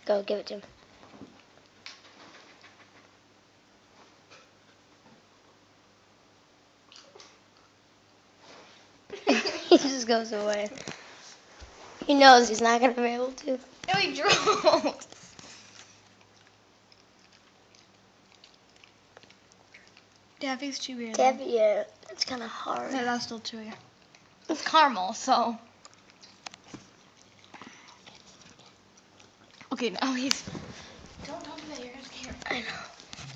Go, give it to him. He just goes away. He knows he's not going to be able to. No, he drove. Daffy's chewy. Daffy, yeah, it's kind of hard. No, that's still chewy. It's caramel, so. Okay, now he's. Don't talk to that. You're gonna scare him. I know.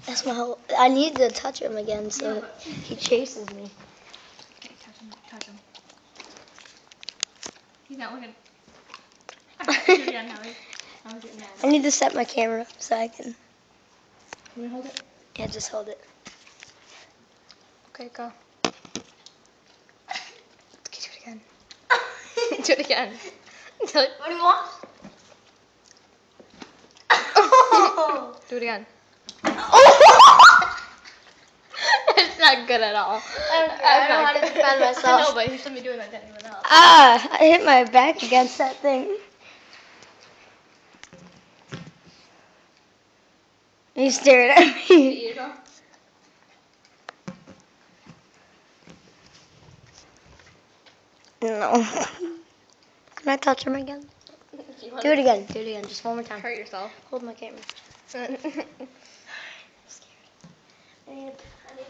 That's my whole. I need to touch him again, so Yeah, but- he chases me. Okay, touch him. Touch him. He's not looking. Do it again, Howie. Now he's getting mad. I need to set my camera up so I can. Can you hold it? Yeah, just hold it. Okay, go. Okay, do it again. Do it again. Do it. What do you want? Do it again. It's not good at all. I don't know how to defend myself. I know, but you shouldn't be doing that to anyone else. Ah, I hit my back against that thing. He's staring at me. No. Can I touch him again? Do it again. Do it again. Just one more time. Hurt yourself. Hold my camera. I'm scared. I need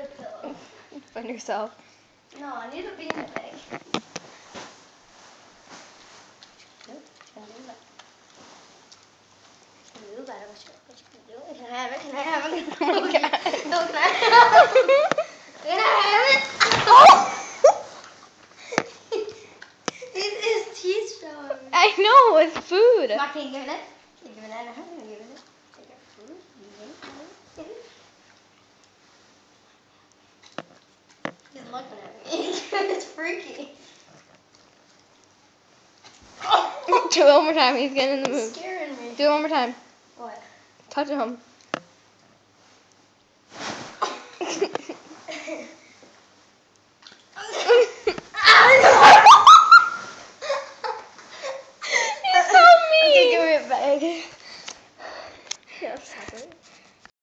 a pillow. Find yourself. No, I need a beanbag bag. Nope. Can I do that? Can I do that? What you do? Can I have it? Can I have it? No, can I have it? Can I have it? Oh! His teeth showing. I know, it's food. I can't give it. Can't give it. I haven't given it. Take your food. Give it. He's looking at me. It's freaky. Do it one more time. He's getting in the mood. It's scaring me. Do it one more time. What? Touch him.